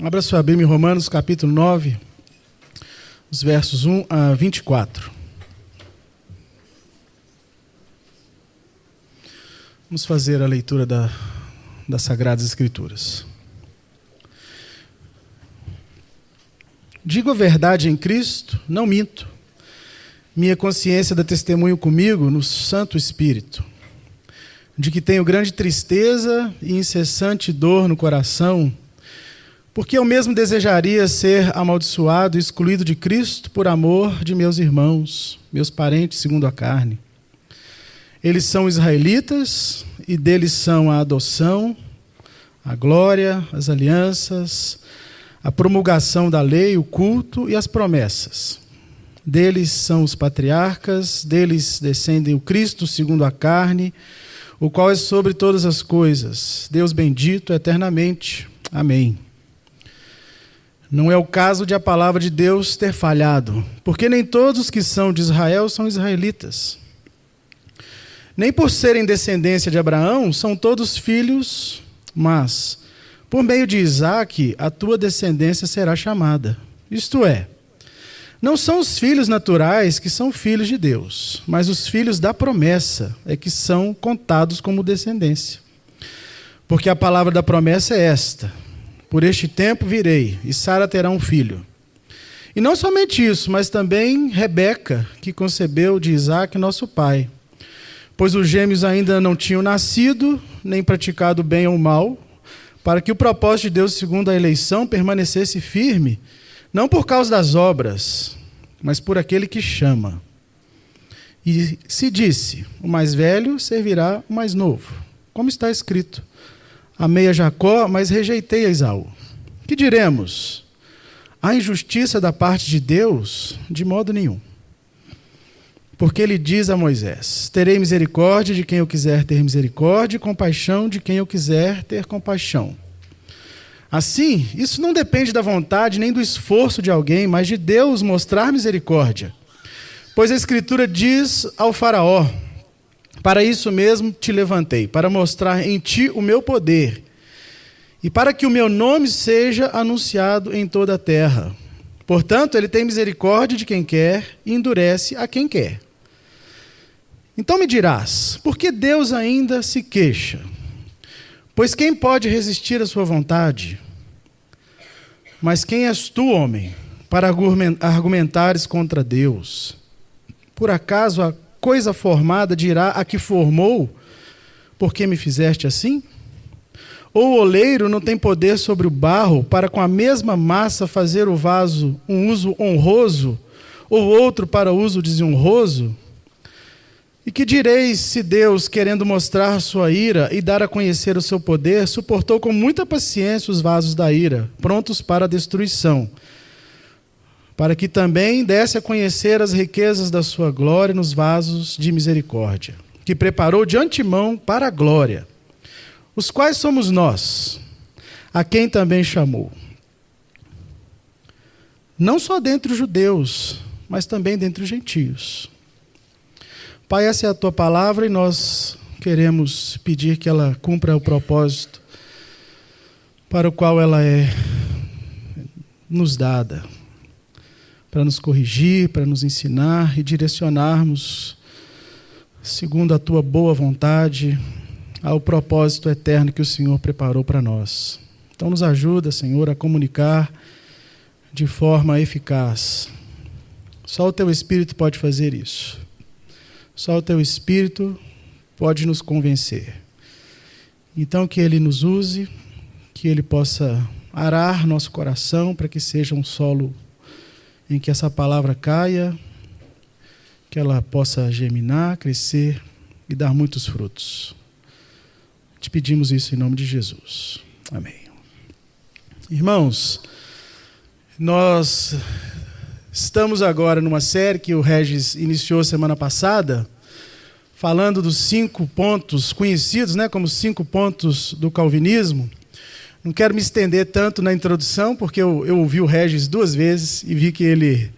Abra sua Bíblia em Romanos, capítulo 9, os versos 1 a 24. Vamos fazer a leitura das Sagradas Escrituras. Digo a verdade em Cristo, não minto. Minha consciência dá testemunho comigo no Santo Espírito, de que tenho grande tristeza e incessante dor no coração, porque eu mesmo desejaria ser amaldiçoado e excluído de Cristo por amor de meus irmãos, meus parentes segundo a carne. Eles são israelitas e deles são a adoção, a glória, as alianças, a promulgação da lei, o culto e as promessas. Deles são os patriarcas, deles descendem o Cristo segundo a carne, o qual é sobre todas as coisas, Deus bendito eternamente. Amém. Não é o caso de a palavra de Deus ter falhado, porque nem todos os que são de Israel são israelitas. Nem por serem descendência de Abraão são todos filhos, mas por meio de Isaque a tua descendência será chamada. Isto é, não são os filhos naturais que são filhos de Deus, mas os filhos da promessa é que são contados como descendência. Porque a palavra da promessa é esta: por este tempo virei, e Sara terá um filho. E não somente isso, mas também Rebeca, que concebeu de Isaque nosso pai. Pois os gêmeos ainda não tinham nascido, nem praticado o bem ou o mal, para que o propósito de Deus, segundo a eleição, permanecesse firme, não por causa das obras, mas por aquele que chama. E se disse: o mais velho servirá o mais novo. Como está escrito: amei a Jacó, mas rejeitei a Esaú. Que diremos? Há injustiça da parte de Deus? De modo nenhum. Porque ele diz a Moisés: terei misericórdia de quem eu quiser ter misericórdia, e compaixão de quem eu quiser ter compaixão. Assim, isso não depende da vontade nem do esforço de alguém, mas de Deus mostrar misericórdia. Pois a Escritura diz ao Faraó: para isso mesmo te levantei, para mostrar em ti o meu poder, e para que o meu nome seja anunciado em toda a terra. Portanto, ele tem misericórdia de quem quer e endurece a quem quer. Então me dirás: por que Deus ainda se queixa? Pois quem pode resistir à sua vontade? Mas quem és tu, homem, para argumentares contra Deus? Por acaso a coisa formada dirá a que formou: por que me fizeste assim? Ou o oleiro não tem poder sobre o barro para com a mesma massa fazer o vaso um uso honroso, ou outro para uso desonroso? E que direis se Deus, querendo mostrar sua ira e dar a conhecer o seu poder, suportou com muita paciência os vasos da ira, prontos para a destruição, para que também desse a conhecer as riquezas da sua glória nos vasos de misericórdia, que preparou de antemão para a glória, os quais somos nós, a quem também chamou. Não só dentre os judeus, mas também dentre os gentios. Pai, essa é a tua palavra e nós queremos pedir que ela cumpra o propósito para o qual ela é nos dada, para nos corrigir, para nos ensinar e direcionarmos, segundo a tua boa vontade, ao propósito eterno que o Senhor preparou para nós. Então nos ajuda, Senhor, a comunicar de forma eficaz. Só o teu Espírito pode fazer isso. Só o teu Espírito pode nos convencer. Então que ele nos use, que ele possa arar nosso coração para que seja um solo em que essa palavra caia, que ela possa germinar, crescer e dar muitos frutos. Te pedimos isso em nome de Jesus. Amém. Irmãos, nós estamos agora numa série que o Regis iniciou semana passada, falando dos 5 pontos conhecidos, como 5 pontos do calvinismo. Não quero me estender tanto na introdução, porque eu ouvi o Regis 2 vezes e vi que ele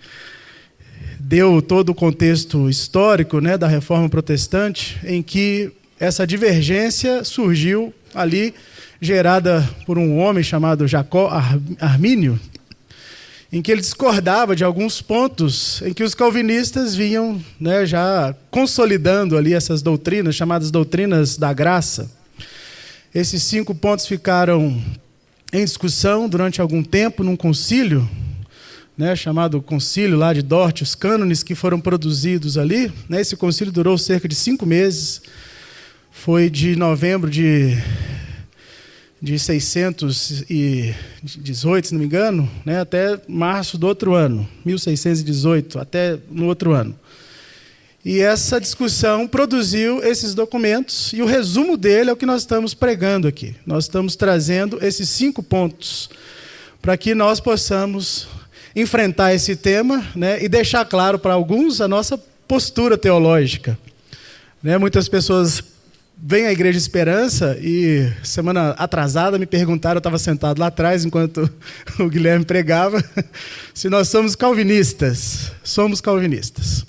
deu todo o contexto histórico, da Reforma Protestante, em que essa divergência surgiu ali gerada por um homem chamado Jacó Armínio, em que ele discordava de alguns pontos em que os calvinistas vinham, né, já consolidando ali essas doutrinas, chamadas doutrinas da graça. Esses 5 pontos ficaram em discussão durante algum tempo num concílio, né, chamado Concílio lá de Dort, os cânones que foram produzidos ali. Né, esse concílio durou cerca de 5 meses, foi de novembro de 618, se não me engano, né, até março do outro ano, 1618, até no outro ano. E essa discussão produziu esses documentos, e o resumo dele é o que nós estamos pregando aqui. Nós estamos trazendo esses 5 pontos para que nós possamos enfrentar esse tema, né, e deixar claro para alguns a nossa postura teológica. Né, muitas pessoas vêm à Igreja Esperança e, semana atrasada, me perguntaram, eu estava sentado lá atrás enquanto o Guilherme pregava, se nós somos calvinistas. Somos calvinistas.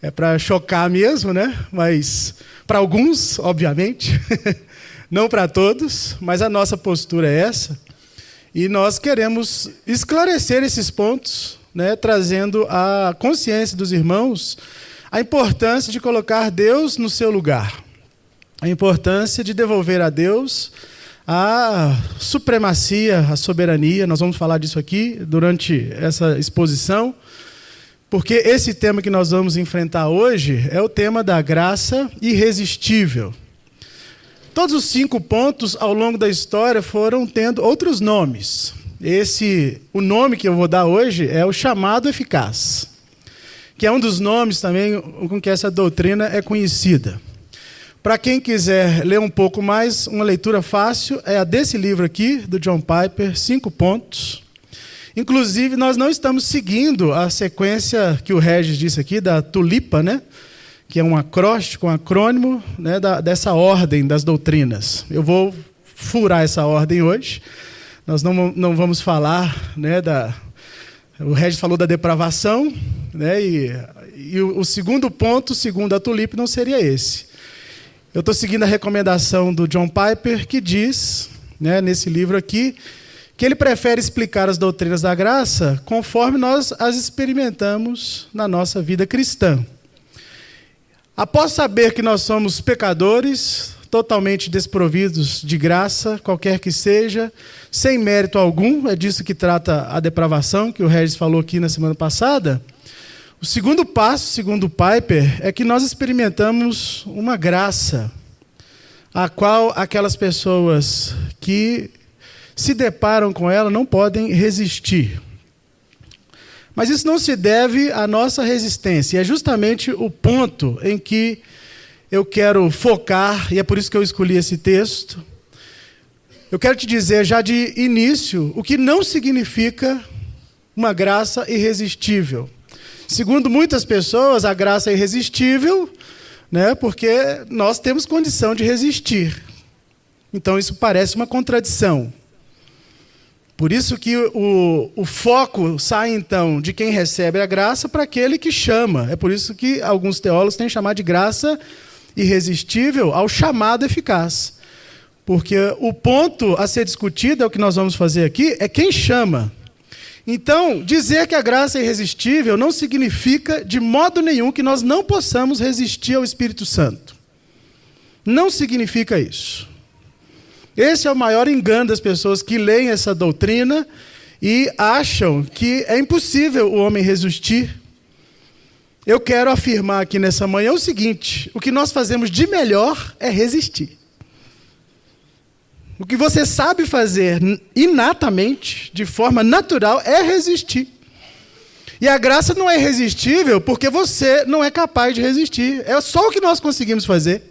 É para chocar mesmo, né? Mas para alguns, obviamente, não para todos, mas a nossa postura é essa. E nós queremos esclarecer esses pontos, né, trazendo à consciência dos irmãos a importância de colocar Deus no seu lugar, a importância de devolver a Deus a supremacia, a soberania. Nós vamos falar disso aqui durante essa exposição, porque esse tema que nós vamos enfrentar hoje é o tema da graça irresistível. Todos os 5 pontos ao longo da história foram tendo outros nomes. O nome que eu vou dar hoje é o chamado eficaz, que é um dos nomes também com que essa doutrina é conhecida. Para quem quiser ler um pouco mais, uma leitura fácil é a desse livro aqui, do John Piper, 5 pontos. Inclusive, nós não estamos seguindo a sequência que o Regis disse aqui, da tulipa, né? Que é um acróstico, um acrônimo, né, dessa ordem das doutrinas. Eu vou furar essa ordem hoje. Nós não vamos falar, né, o Regis falou da depravação, né, e o segundo ponto, segundo a tulipa, não seria esse. Eu estou seguindo a recomendação do John Piper, que diz, né, nesse livro aqui, que ele prefere explicar as doutrinas da graça conforme nós as experimentamos na nossa vida cristã. Após saber que nós somos pecadores, totalmente desprovidos de graça, qualquer que seja, sem mérito algum, é disso que trata a depravação, que o Regis falou aqui na semana passada. O segundo passo, segundo Piper, é que nós experimentamos uma graça, a qual aquelas pessoas que se deparam com ela não podem resistir. Mas isso não se deve à nossa resistência. É justamente o ponto em que eu quero focar, e é por isso que eu escolhi esse texto. Eu quero te dizer já de início o que não significa uma graça irresistível. Segundo muitas pessoas, a graça é irresistível, né, porque nós temos condição de resistir. Então isso parece uma contradição. Por isso que o foco sai, então, de quem recebe a graça para aquele que chama. É por isso que alguns teólogos têm chamado de graça irresistível ao chamado eficaz. Porque o ponto a ser discutido, é o que nós vamos fazer aqui, é quem chama. Então, dizer que a graça é irresistível não significa, de modo nenhum, que nós não possamos resistir ao Espírito Santo. Não significa isso. Esse é o maior engano das pessoas que leem essa doutrina e acham que é impossível o homem resistir. Eu quero afirmar aqui nessa manhã o seguinte: o que nós fazemos de melhor é resistir. O que você sabe fazer inatamente, de forma natural, é resistir. E a graça não é irresistível porque você não é capaz de resistir. É só o que nós conseguimos fazer.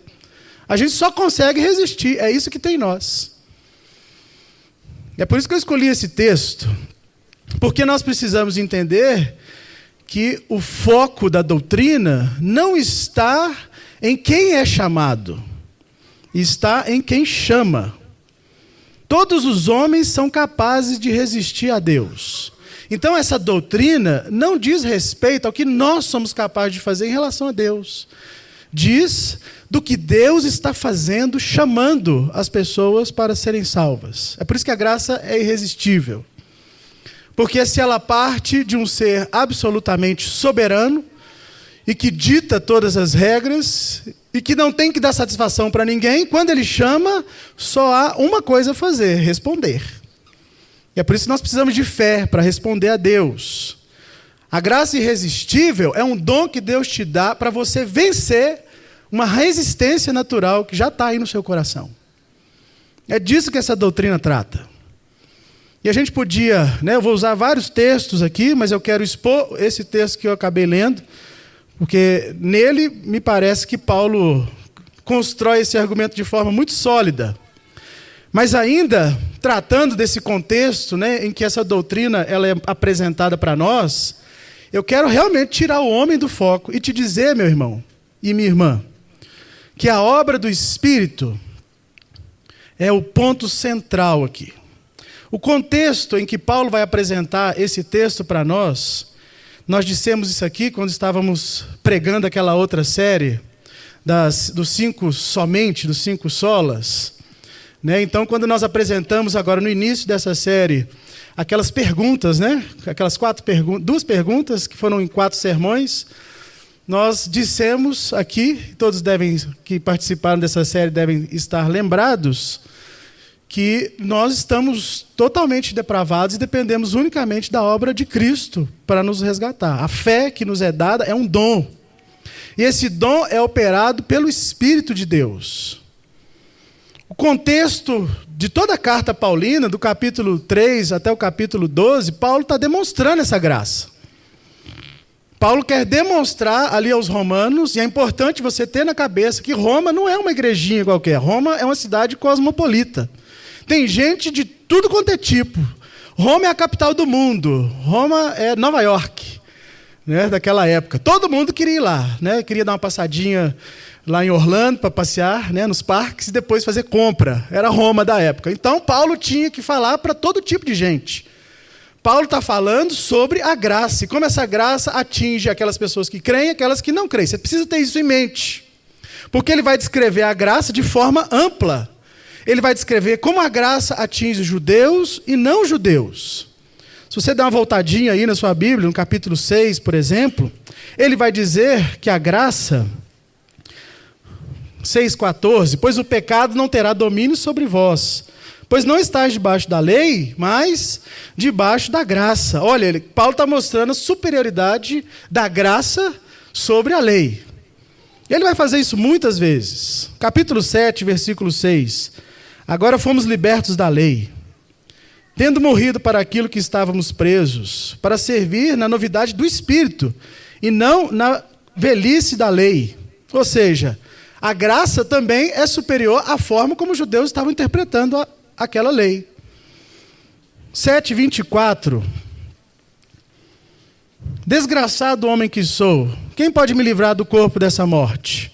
A gente só consegue resistir, é isso que tem em nós. É por isso que eu escolhi esse texto, porque nós precisamos entender que o foco da doutrina não está em quem é chamado, está em quem chama. Todos os homens são capazes de resistir a Deus. Então essa doutrina não diz respeito ao que nós somos capazes de fazer em relação a Deus. diz do que Deus está fazendo, chamando as pessoas para serem salvas. É por isso que a graça é irresistível. Porque se ela parte de um ser absolutamente soberano e que dita todas as regras e que não tem que dar satisfação para ninguém, quando ele chama, só há uma coisa a fazer: responder. E é por isso que nós precisamos de fé para responder a Deus. A graça irresistível é um dom que Deus te dá para você vencer uma resistência natural que já está aí no seu coração. É disso que essa doutrina trata. E a gente podia, eu vou usar vários textos aqui, mas eu quero expor esse texto que eu acabei lendo, porque nele me parece que Paulo constrói esse argumento de forma muito sólida. Mas ainda, tratando desse contexto, em que essa doutrina ela é apresentada para nós, eu quero realmente tirar o homem do foco e te dizer, meu irmão e minha irmã, que a obra do Espírito é o ponto central aqui. O contexto em que Paulo vai apresentar esse texto para nós dissemos isso aqui quando estávamos pregando aquela outra série dos 5 solas. Então, quando nós apresentamos agora no início dessa série aquelas perguntas, aquelas 2 perguntas que foram em 4 sermões, nós dissemos aqui, todos que participaram dessa série devem estar lembrados, que nós estamos totalmente depravados e dependemos unicamente da obra de Cristo para nos resgatar. A fé que nos é dada é um dom. E esse dom é operado pelo Espírito de Deus. O contexto de toda a carta paulina, do capítulo 3 até o capítulo 12, Paulo está demonstrando essa graça. Paulo quer demonstrar ali aos romanos, e é importante você ter na cabeça que Roma não é uma igrejinha qualquer. Roma é uma cidade cosmopolita. Tem gente de tudo quanto é tipo. Roma é a capital do mundo. Roma é Nova York, daquela época. Todo mundo queria ir lá, queria dar uma passadinha lá em Orlando para passear, nos parques e depois fazer compra. Era Roma da época. Então, Paulo tinha que falar para todo tipo de gente. Paulo está falando sobre a graça e como essa graça atinge aquelas pessoas que creem e aquelas que não creem. Você precisa ter isso em mente. Porque ele vai descrever a graça de forma ampla. Ele vai descrever como a graça atinge judeus e não judeus. Se você der uma voltadinha aí na sua Bíblia, no capítulo 6, por exemplo, ele vai dizer que a graça, 6,14, pois o pecado não terá domínio sobre vós, pois não estáis debaixo da lei, mas debaixo da graça. Olha, Paulo está mostrando a superioridade da graça sobre a lei. Ele vai fazer isso muitas vezes. Capítulo 7, versículo 6. Agora fomos libertos da lei, tendo morrido para aquilo que estávamos presos, para servir na novidade do Espírito, e não na velhice da lei. Ou seja, a graça também é superior à forma como os judeus estavam interpretando aquela lei. 7:24. Desgraçado homem que sou, quem pode me livrar do corpo dessa morte?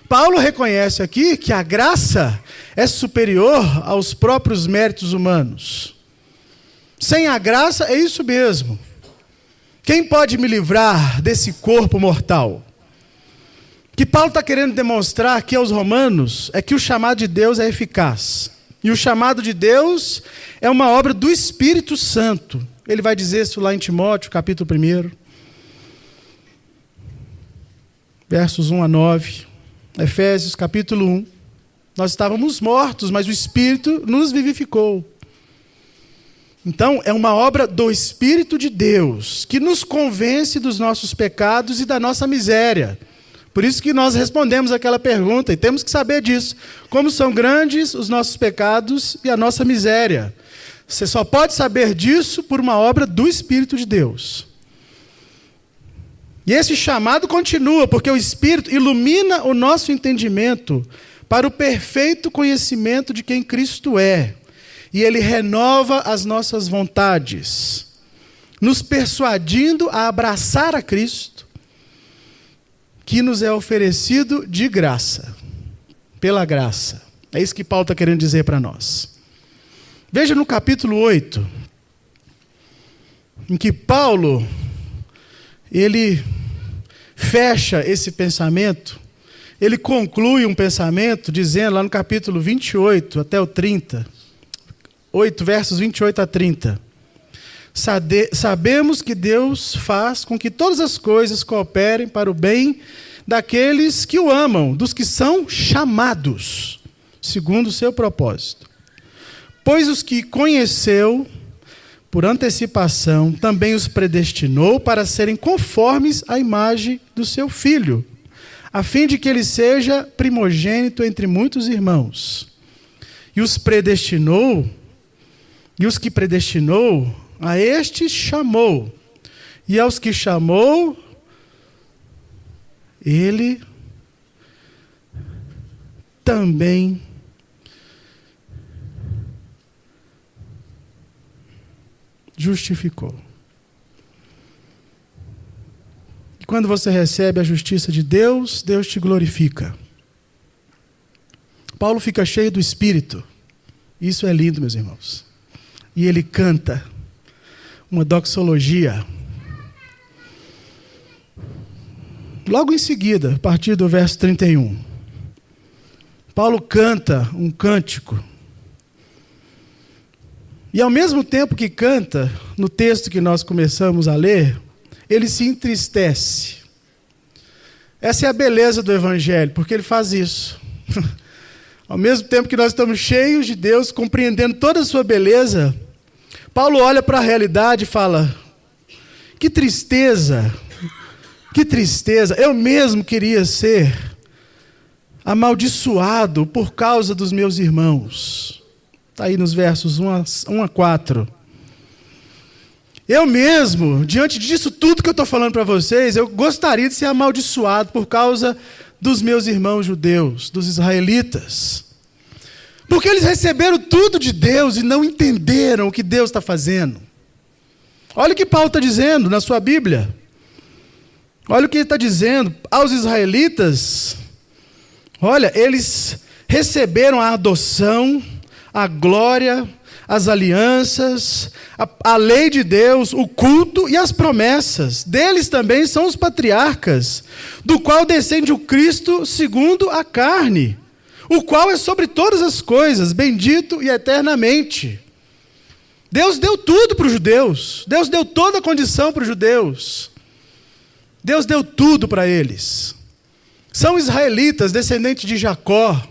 Paulo reconhece aqui que a graça é superior aos próprios méritos humanos. Sem a graça é isso mesmo. Quem pode me livrar desse corpo mortal? O que Paulo está querendo demonstrar aqui aos romanos é que o chamado de Deus é eficaz. E o chamado de Deus é uma obra do Espírito Santo. Ele vai dizer isso lá em Timóteo, capítulo 1. Versos 1-9. Efésios, capítulo 1. Nós estávamos mortos, mas o Espírito nos vivificou. Então, é uma obra do Espírito de Deus, que nos convence dos nossos pecados e da nossa miséria. Por isso que nós respondemos aquela pergunta, e temos que saber disso. Como são grandes os nossos pecados e a nossa miséria. Você só pode saber disso por uma obra do Espírito de Deus. E esse chamado continua, porque o Espírito ilumina o nosso entendimento para o perfeito conhecimento de quem Cristo é. E Ele renova as nossas vontades, nos persuadindo a abraçar a Cristo, que nos é oferecido de graça, pela graça. É isso que Paulo está querendo dizer para nós. Veja no capítulo 8, em que Paulo, ele fecha esse pensamento, ele conclui um pensamento dizendo, lá no capítulo 28 até o 30, 8 versos 28 a 30, sabemos que Deus faz com que todas as coisas cooperem para o bem daqueles que o amam, dos que são chamados, segundo o seu propósito. Pois os que conheceu por antecipação, também os predestinou para serem conformes à imagem do seu Filho, a fim de que ele seja primogênito entre muitos irmãos. E os que predestinou, a estes chamou. E aos que chamou, ele também justificou. E quando você recebe a justiça de Deus, Deus te glorifica. Paulo fica cheio do Espírito. Isso é lindo, meus irmãos. E ele canta uma doxologia. Logo em seguida, a partir do verso 31, Paulo canta um cântico. E ao mesmo tempo que canta, no texto que nós começamos a ler, ele se entristece. Essa é a beleza do Evangelho, porque ele faz isso. Ao mesmo tempo que nós estamos cheios de Deus, compreendendo toda a sua beleza, Paulo olha para a realidade e fala, que tristeza, eu mesmo queria ser amaldiçoado por causa dos meus irmãos. Está aí nos versos 1 a 4. Eu mesmo, diante disso tudo que eu estou falando para vocês, eu gostaria de ser amaldiçoado por causa dos meus irmãos judeus, dos israelitas. Porque eles receberam tudo de Deus e não entenderam o que Deus está fazendo. Olha o que Paulo está dizendo na sua Bíblia. Olha o que ele está dizendo aos israelitas. Olha, eles receberam a adoção, a glória, as alianças, a lei de Deus, o culto e as promessas. Deles também são os patriarcas, do qual descende o Cristo segundo a carne, o qual é sobre todas as coisas, bendito e eternamente. Deus deu tudo para os judeus. Deus deu toda a condição para os judeus. Deus deu tudo para eles. São israelitas, descendentes de Jacó.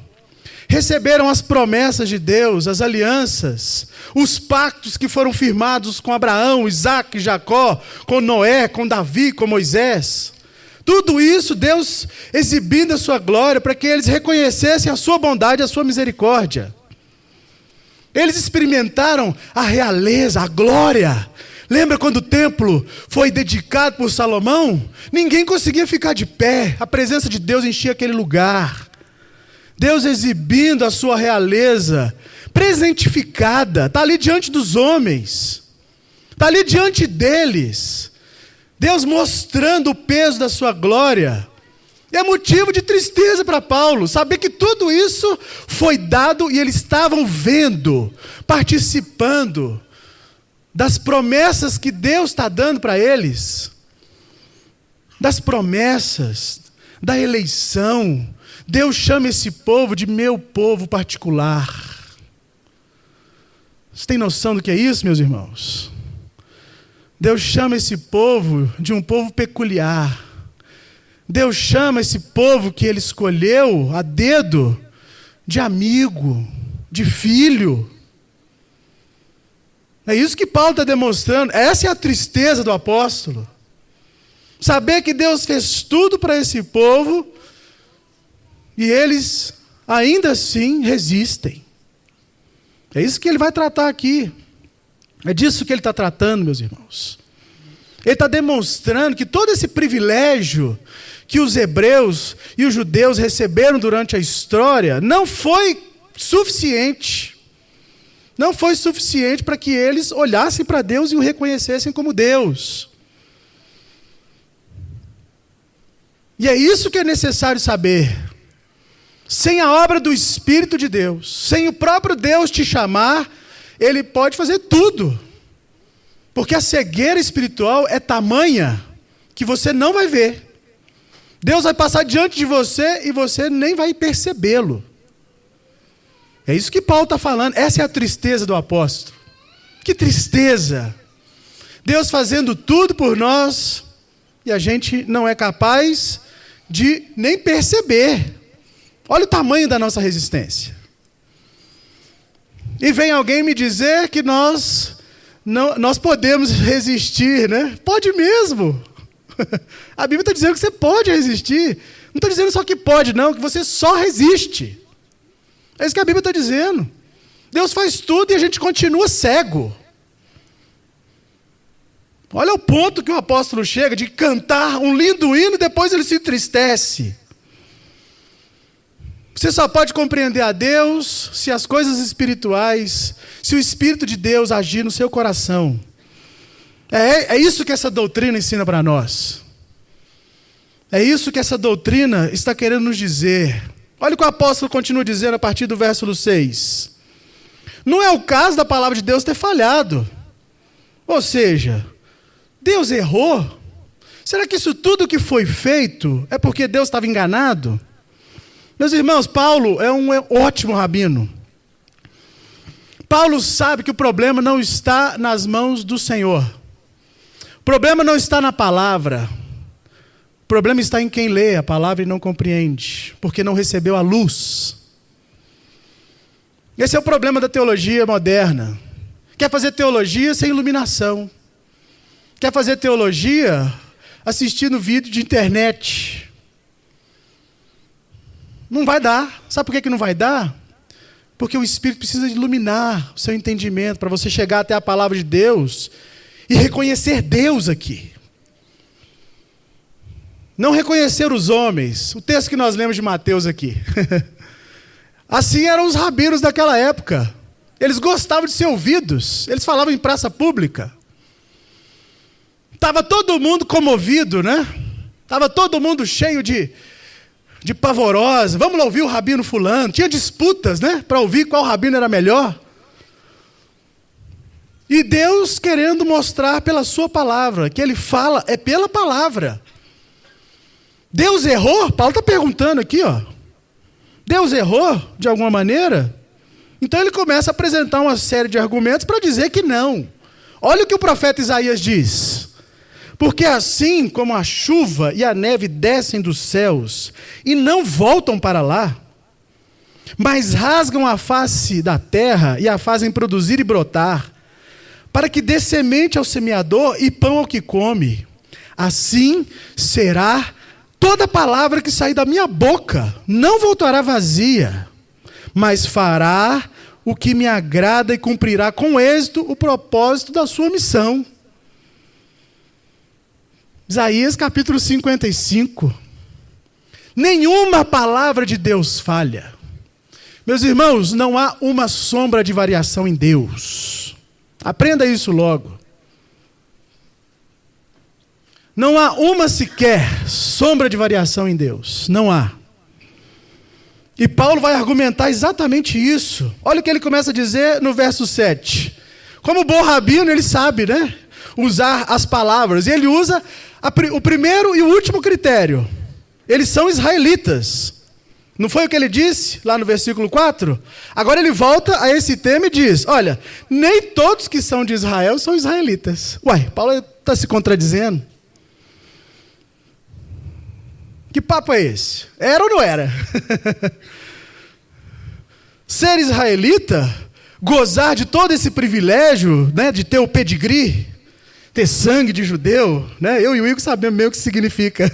Receberam as promessas de Deus, as alianças, os pactos que foram firmados com Abraão, Isaac, Jacó, com Noé, com Davi, com Moisés. Tudo isso Deus exibindo a sua glória para que eles reconhecessem a sua bondade, a sua misericórdia. Eles experimentaram a realeza, a glória. Lembra quando o templo foi dedicado por Salomão? Ninguém conseguia ficar de pé, a presença de Deus enchia aquele lugar. Deus exibindo a sua realeza, presentificada, está ali diante dos homens, está ali diante deles, Deus mostrando o peso da sua glória. É motivo de tristeza para Paulo, saber que tudo isso foi dado e eles estavam vendo, participando das promessas que Deus está dando para eles, das promessas, da eleição. Deus chama esse povo de meu povo particular. Vocês têm noção do que é isso, meus irmãos? Deus chama esse povo de um povo peculiar. Deus chama esse povo que Ele escolheu a dedo de amigo, de filho. É isso que Paulo está demonstrando. Essa é a tristeza do apóstolo. Saber que Deus fez tudo para esse povo e eles, ainda assim, resistem. É isso que ele vai tratar aqui. É disso que ele está tratando, meus irmãos. Ele está demonstrando que todo esse privilégio que os hebreus e os judeus receberam durante a história não foi suficiente. Não foi suficiente para que eles olhassem para Deus e o reconhecessem como Deus. E é isso que é necessário saber. Sem a obra do Espírito de Deus, sem o próprio Deus te chamar, Ele pode fazer tudo. Porque a cegueira espiritual é tamanha que você não vai ver. Deus vai passar diante de você e você nem vai percebê-lo. É isso que Paulo está falando. Essa é a tristeza do apóstolo. Que tristeza! Deus fazendo tudo por nós e a gente não é capaz de nem perceber. Olha o tamanho da nossa resistência. E vem alguém me dizer que nós podemos resistir, né? Pode mesmo. A Bíblia está dizendo que você pode resistir. Não está dizendo só que pode, não, que você só resiste. É isso que a Bíblia está dizendo. Deus faz tudo e a gente continua cego. Olha o ponto que o apóstolo chega de cantar um lindo hino e depois ele se entristece. Você só pode compreender a Deus se as coisas espirituais, se o Espírito de Deus agir no seu coração. É isso que essa doutrina ensina para nós. É isso que essa doutrina está querendo nos dizer. Olha o que o apóstolo continua dizendo a partir do versículo 6. Não é o caso da palavra de Deus ter falhado. Ou seja, Deus errou? Será que isso tudo que foi feito é porque Deus estava enganado? Meus irmãos, Paulo é um ótimo rabino. Paulo sabe que o problema não está nas mãos do Senhor. O problema não está na palavra. O problema está em quem lê a palavra e não compreende, porque não recebeu a luz. Esse é o problema da teologia moderna. Quer fazer teologia sem iluminação. Quer fazer teologia assistindo vídeo de internet. Não vai dar. Sabe por que não vai dar? Porque o Espírito precisa iluminar o seu entendimento para você chegar até a palavra de Deus e reconhecer Deus aqui. Não reconhecer os homens. O texto que nós lemos de Mateus aqui. Assim eram os rabinos daquela época. Eles gostavam de ser ouvidos. Eles falavam em praça pública. Estava todo mundo comovido, né? Estava todo mundo cheio de pavorosa. Vamos lá ouvir o rabino fulano. Tinha disputas, né? Para ouvir qual rabino era melhor. E Deus querendo mostrar pela sua palavra, que Ele fala é pela palavra. Deus errou? Paulo está perguntando aqui, ó. Deus errou de alguma maneira? Então ele começa a apresentar uma série de argumentos para dizer que não. Olha o que o profeta Isaías diz. Porque assim como a chuva e a neve descem dos céus e não voltam para lá, mas rasgam a face da terra e a fazem produzir e brotar, para que dê semente ao semeador e pão ao que come, assim será toda palavra que sair da minha boca, não voltará vazia, mas fará o que me agrada e cumprirá com êxito o propósito da sua missão. Isaías capítulo 55. Nenhuma palavra de Deus falha. Meus irmãos, não há uma sombra de variação em Deus. Aprenda isso logo. Não há uma sequer sombra de variação em Deus. Não há. E Paulo vai argumentar exatamente isso. Olha o que ele começa a dizer no verso 7. Como bom rabino, ele sabe, né? Usar as palavras. E ele usa o primeiro e o último critério. Eles são israelitas. Não foi o que ele disse lá no versículo 4? Agora ele volta a esse tema e diz, olha, nem todos que são de Israel são israelitas. Uai, Paulo está se contradizendo? Que papo é esse? Era ou não era? Ser israelita, gozar de todo esse privilégio, né, de ter o pedigree, ter sangue de judeu, né? Eu e o Igor sabemos meio o que significa.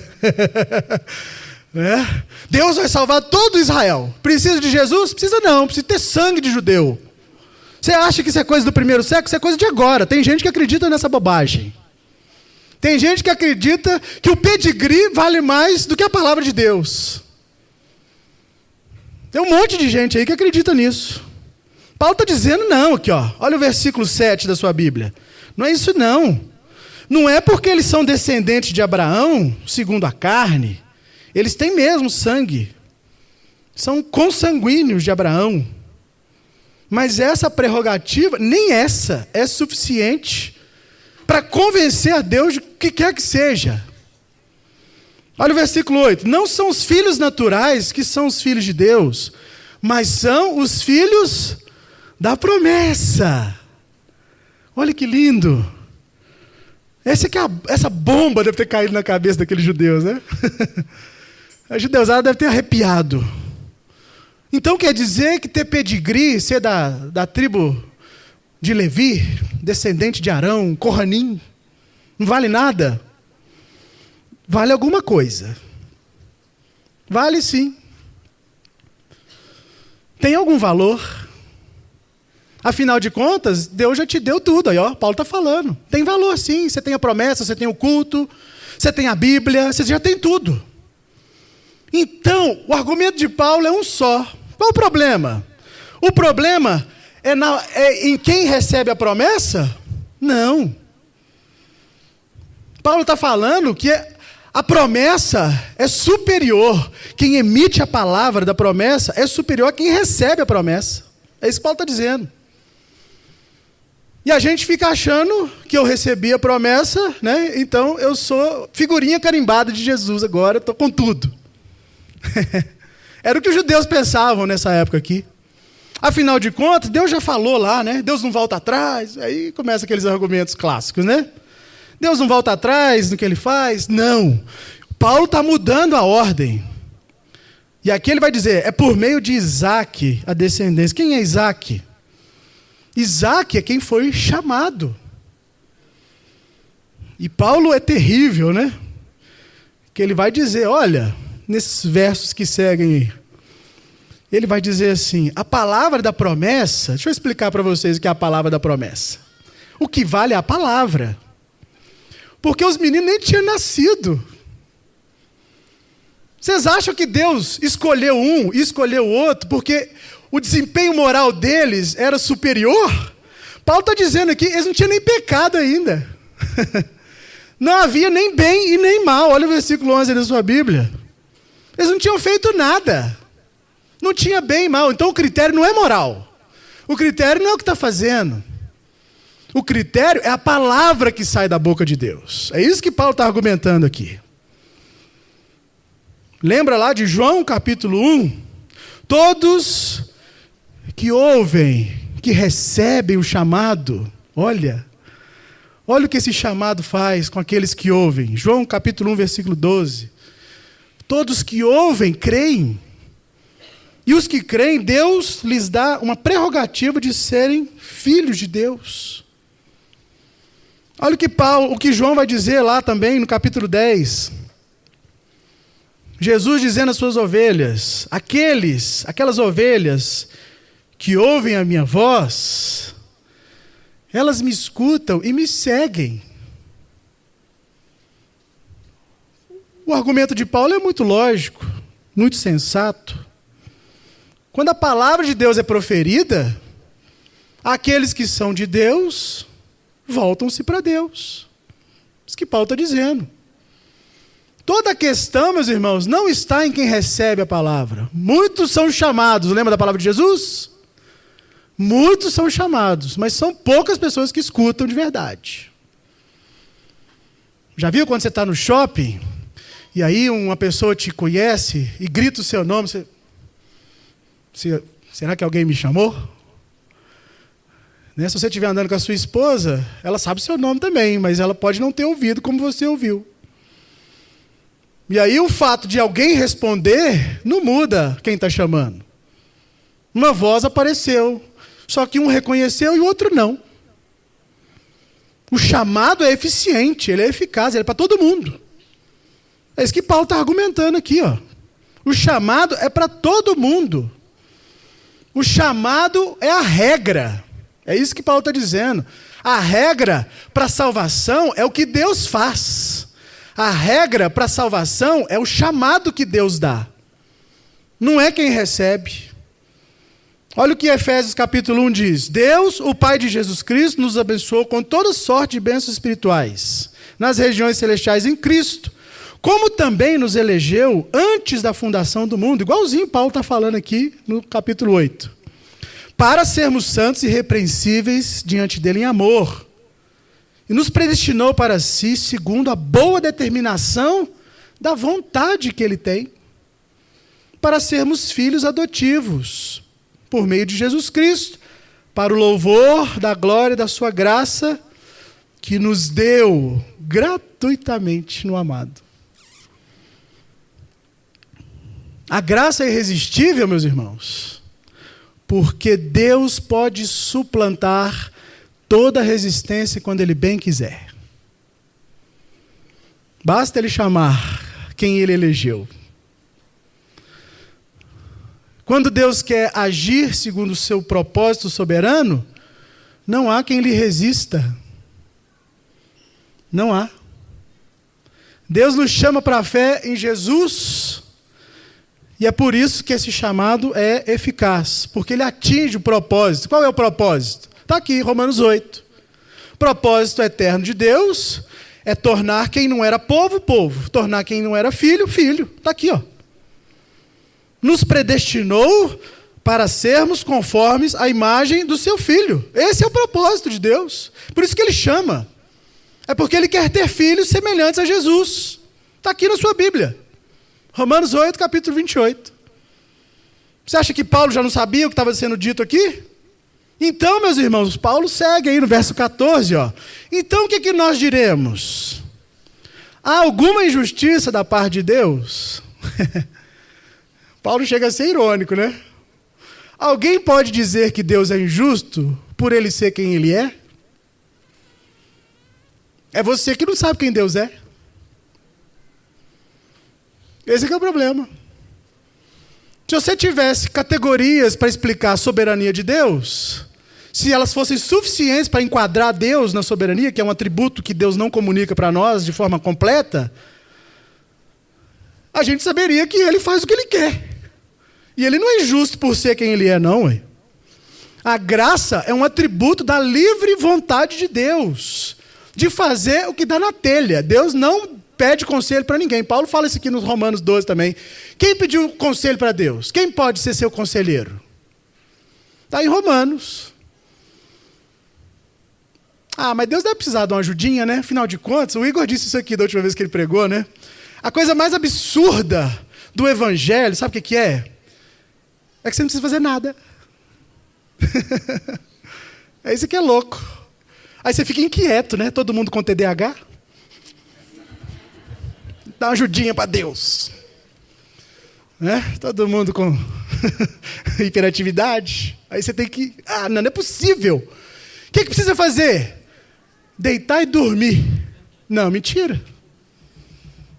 Né? Deus vai salvar todo Israel. Precisa de Jesus? Precisa não, precisa ter sangue de judeu. Você acha que isso é coisa do primeiro século? Isso é coisa de agora. Tem gente que acredita nessa bobagem. Tem gente que acredita que o pedigree vale mais do que a palavra de Deus. Tem um monte de gente aí que acredita nisso. Paulo está dizendo não aqui, ó. Olha o versículo 7 da sua Bíblia. Não é isso não. Não é porque eles são descendentes de Abraão, segundo a carne. Eles têm mesmo sangue. São consanguíneos de Abraão. Mas essa prerrogativa, nem essa é suficiente para convencer a Deus de que quer que seja. Olha o versículo 8. Não são os filhos naturais que são os filhos de Deus, mas são os filhos da promessa. Olha que lindo. Essa bomba deve ter caído na cabeça daqueles judeus, né? A judeusada deve ter arrepiado. Então quer dizer que ter pedigree, ser da tribo de Levi, descendente de Arão, Coranim, não vale nada? Vale alguma coisa. Vale sim. Tem algum valor. Afinal de contas, Deus já te deu tudo. Aí, ó, Paulo está falando. Tem valor sim. Você tem a promessa, você tem o culto, você tem a Bíblia, você já tem tudo. Então, o argumento de Paulo é um só. Qual o problema? O problema é em quem recebe a promessa? Não. Paulo está falando que a promessa é superior. Quem emite a palavra da promessa é superior a quem recebe a promessa. É isso que Paulo está dizendo. E a gente fica achando que eu recebi a promessa, né? Então eu sou figurinha carimbada de Jesus agora, estou com tudo. Era o que os judeus pensavam nessa época aqui. Afinal de contas, Deus já falou lá, né? Deus não volta atrás. Aí começam aqueles argumentos clássicos, né? Deus não volta atrás no que ele faz. Não. Paulo está mudando a ordem. E aqui ele vai dizer, é por meio de Isaac a descendência. Quem é Isaac? Isaac é quem foi chamado. E Paulo é terrível, né? Que ele vai dizer, olha, nesses versos que seguem aí, ele vai dizer assim, a palavra da promessa, deixa eu explicar para vocês o que é a palavra da promessa. O que vale é a palavra. Porque os meninos nem tinham nascido. Vocês acham que Deus escolheu um e escolheu o outro porque o desempenho moral deles era superior? Paulo está dizendo aqui, eles não tinham nem pecado ainda. Não havia nem bem e nem mal. Olha o versículo 11 da sua Bíblia. Eles não tinham feito nada. Não tinha bem e mal. Então o critério não é moral. O critério não é o que está fazendo. O critério é a palavra que sai da boca de Deus. É isso que Paulo está argumentando aqui. Lembra lá de João capítulo 1? Todos que ouvem, que recebem o chamado, olha o que esse chamado faz com aqueles que ouvem. João capítulo 1, versículo 12. Todos que ouvem, creem. E os que creem, Deus lhes dá uma prerrogativa de serem filhos de Deus. Olha o que João vai dizer lá também no capítulo 10. Jesus dizendo às suas ovelhas, aquelas ovelhas que ouvem a minha voz, elas me escutam e me seguem. O argumento de Paulo é muito lógico, muito sensato. Quando a palavra de Deus é proferida, aqueles que são de Deus voltam-se para Deus. Isso que Paulo está dizendo. Toda a questão, meus irmãos, não está em quem recebe a palavra. Muitos são chamados, lembra da palavra de Jesus? Muitos são chamados, mas são poucas pessoas que escutam de verdade. Já viu quando você está no shopping, e aí uma pessoa te conhece e grita o seu nome, será que alguém me chamou? Né? Se você estiver andando com a sua esposa, ela sabe o seu nome também, mas ela pode não ter ouvido como você ouviu. E aí o fato de alguém responder não muda quem está chamando. Uma voz apareceu, só que um reconheceu e o outro não. O chamado é eficiente, ele é eficaz, ele é para todo mundo. É isso que Paulo está argumentando aqui, ó. O chamado é para todo mundo. O chamado é a regra. É isso que Paulo está dizendo. A regra para a salvação é o que Deus faz. A regra para a salvação é o chamado que Deus dá. Não é quem recebe. Olha o que Efésios capítulo 1 diz. Deus, o Pai de Jesus Cristo, nos abençoou com toda sorte de bênçãos espirituais nas regiões celestiais em Cristo, como também nos elegeu antes da fundação do mundo, igualzinho Paulo está falando aqui no capítulo 8, para sermos santos e irrepreensíveis diante dele em amor. E nos predestinou para si, segundo a boa determinação da vontade que Ele tem para sermos filhos adotivos, por meio de Jesus Cristo, para o louvor da glória da sua graça, que nos deu gratuitamente no amado. A graça é irresistível, meus irmãos, porque Deus pode suplantar toda resistência quando Ele bem quiser. Basta Ele chamar quem Ele elegeu. Quando Deus quer agir segundo o seu propósito soberano, não há quem lhe resista. Não há. Deus nos chama para a fé em Jesus, e é por isso que esse chamado é eficaz, porque ele atinge o propósito. Qual é o propósito? Está aqui, Romanos 8. O propósito eterno de Deus é tornar quem não era povo, povo. Tornar quem não era filho, filho. Está aqui, ó. Nos predestinou para sermos conformes à imagem do seu Filho. Esse é o propósito de Deus. Por isso que Ele chama. É porque Ele quer ter filhos semelhantes a Jesus. Está aqui na sua Bíblia. Romanos 8, capítulo 28. Você acha que Paulo já não sabia o que estava sendo dito aqui? Então, meus irmãos, Paulo segue aí no verso 14. Ó. Então, o que nós diremos? Há alguma injustiça da parte de Deus? Paulo chega a ser irônico, né? Alguém pode dizer que Deus é injusto por Ele ser quem Ele é? É você que não sabe quem Deus é. Esse é o problema. Se você tivesse categorias para explicar a soberania de Deus, se elas fossem suficientes para enquadrar Deus na soberania, que é um atributo que Deus não comunica para nós de forma completa, a gente saberia que Ele faz o que Ele quer. E Ele não é injusto por ser quem Ele é, não. Ué. A graça é um atributo da livre vontade de Deus, de fazer o que dá na telha. Deus não pede conselho para ninguém. Paulo fala isso aqui nos Romanos 12 também. Quem pediu conselho para Deus? Quem pode ser seu conselheiro? Está em Romanos. Ah, mas Deus deve precisar de uma ajudinha, né? Afinal de contas, o Igor disse isso aqui da última vez que ele pregou, né? A coisa mais absurda do Evangelho, sabe o que é? É que você não precisa fazer nada. É isso que é louco. Aí você fica inquieto, né? Todo mundo com TDAH. Dá uma ajudinha para Deus. Né? Todo mundo com hiperatividade. Aí você tem que... Ah, não é possível. O que precisa fazer? Deitar e dormir. Não, mentira.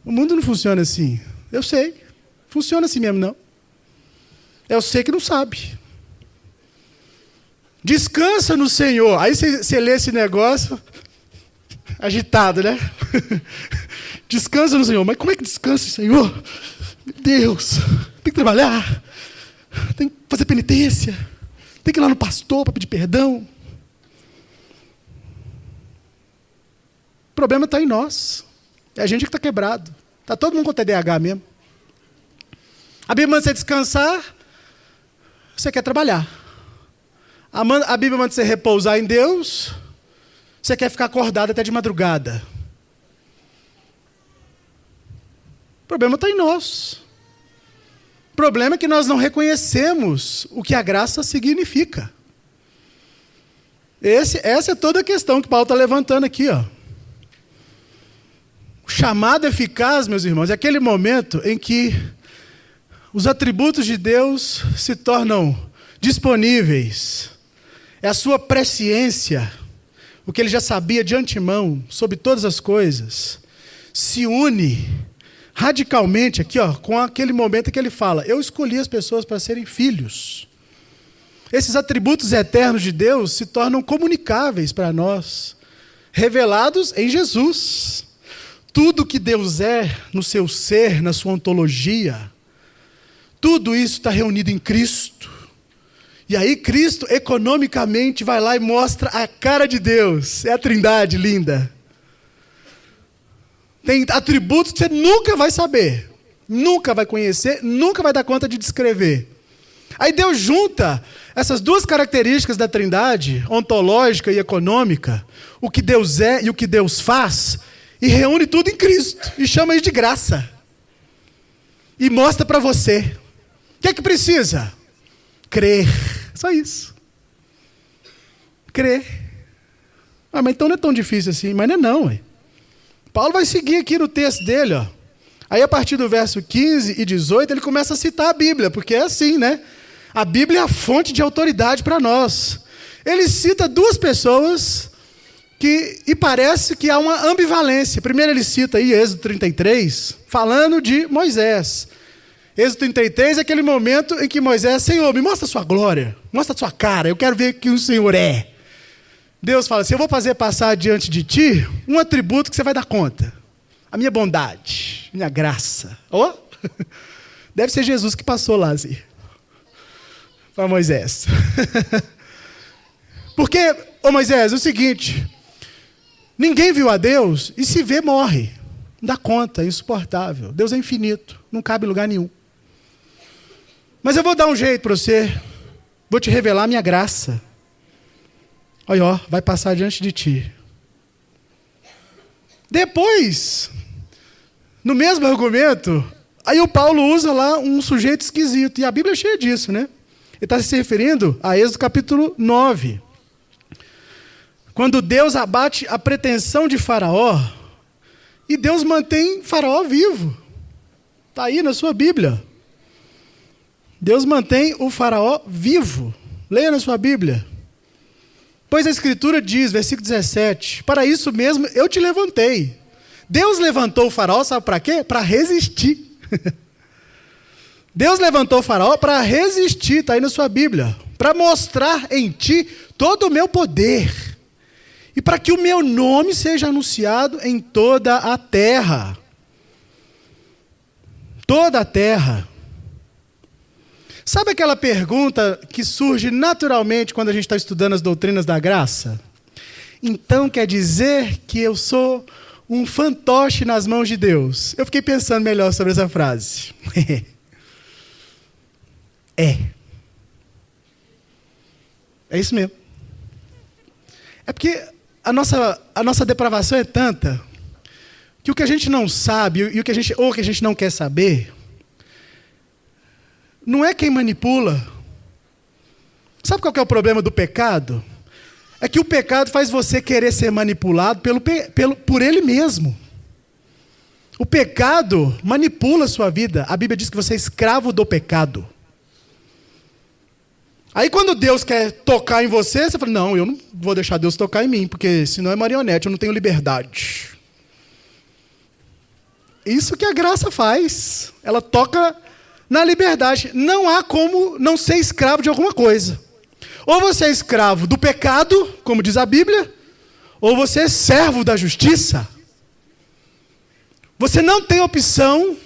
O mundo não funciona assim. Eu sei. Funciona assim mesmo, não. Eu sei que não sabe. Descansa no Senhor. Aí você lê esse negócio agitado, né? Descansa no Senhor. Mas como é que descansa, Senhor? Meu Deus, tem que trabalhar, tem que fazer penitência, tem que ir lá no pastor para pedir perdão. O problema está em nós. É a gente que está quebrado. Está todo mundo com TDAH mesmo. A Bíblia manda você descansar, você quer trabalhar. A Bíblia manda você repousar em Deus, você quer ficar acordado até de madrugada. O problema está em nós. O problema é que nós não reconhecemos o que a graça significa. Essa é toda a questão que Paulo está levantando aqui. Ó. O chamado eficaz, meus irmãos, é aquele momento em que os atributos de Deus se tornam disponíveis. É a sua presciência, o que ele já sabia de antemão sobre todas as coisas, se une radicalmente aqui, ó, com aquele momento que ele fala: eu escolhi as pessoas para serem filhos. Esses atributos eternos de Deus se tornam comunicáveis para nós, revelados em Jesus. Tudo que Deus é no seu ser, na sua ontologia, tudo isso está reunido em Cristo. E aí Cristo, economicamente, vai lá e mostra a cara de Deus. É a Trindade linda. Tem atributos que você nunca vai saber, nunca vai conhecer, nunca vai dar conta de descrever. Aí Deus junta essas duas características da Trindade, ontológica e econômica, o que Deus é e o que Deus faz, e reúne tudo em Cristo, e chama isso de graça. e mostra para você. O que é que precisa? Crer. Só isso. Crer. Mas então não é tão difícil assim. Mas não é não, ué. Paulo vai seguir aqui no texto dele, ó. Aí a partir do verso 15 e 18, ele começa a citar a Bíblia, porque é assim, né? A Bíblia é a fonte de autoridade para nós. Ele cita duas pessoas e parece que há uma ambivalência. Primeiro ele cita aí Êxodo 33, falando de Moisés. Êxodo 33 é aquele momento em que Moisés, Senhor, me mostra a sua glória, mostra a sua cara, eu quero ver quem o Senhor é. Deus fala assim, eu vou fazer passar diante de ti um atributo que você vai dar conta. A minha bondade, minha graça. Oh, deve ser Jesus que passou lá assim, para Moisés. Porque, Moisés, é o seguinte, ninguém viu a Deus e se vê morre. Não dá conta, é insuportável. Deus é infinito, não cabe em lugar nenhum. Mas eu vou dar um jeito para você, vou te revelar a minha graça. Olha, ó, vai passar diante de ti. Depois, no mesmo argumento, aí o Paulo usa lá um sujeito esquisito, e a Bíblia é cheia disso, né? Ele está se referindo a Êxodo capítulo 9. Quando Deus abate a pretensão de Faraó, e Deus mantém Faraó vivo. Está aí na sua Bíblia. Deus mantém o Faraó vivo. Leia na sua Bíblia. Pois a Escritura diz, versículo 17, para isso mesmo eu te levantei. Deus levantou o Faraó, sabe para quê? Para resistir. Deus levantou o Faraó para resistir, está aí na sua Bíblia. Para mostrar em ti todo o meu poder. E para que o meu nome seja anunciado em toda a terra. Toda a terra. Sabe aquela pergunta que surge naturalmente quando a gente está estudando as doutrinas da graça? Então quer dizer que eu sou um fantoche nas mãos de Deus? Eu fiquei pensando melhor sobre essa frase. É isso mesmo. É porque a nossa depravação é tanta que o que a gente não sabe e o que a gente não quer saber não é quem manipula. Sabe qual que é o problema do pecado? É que o pecado faz você querer ser manipulado por ele mesmo. O pecado manipula a sua vida. A Bíblia diz que você é escravo do pecado. Aí quando Deus quer tocar em você, você fala, não, eu não vou deixar Deus tocar em mim, porque senão é marionete, eu não tenho liberdade. Isso que a graça faz. Ela toca na liberdade. Não há como não ser escravo de alguma coisa. Ou você é escravo do pecado, como diz a Bíblia, ou você é servo da justiça. Você não tem opção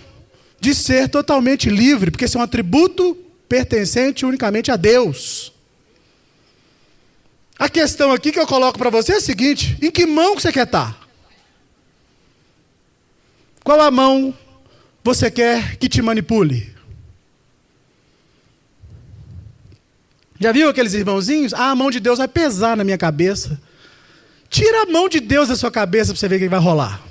de ser totalmente livre, porque esse é um atributo pertencente unicamente a Deus. A questão aqui que eu coloco para você é a seguinte: em que mão que você quer estar? Qual a mão você quer que te manipule? Já viu aqueles irmãozinhos? Ah, a mão de Deus vai pesar na minha cabeça. Tira a mão de Deus da sua cabeça para você ver o que vai rolar.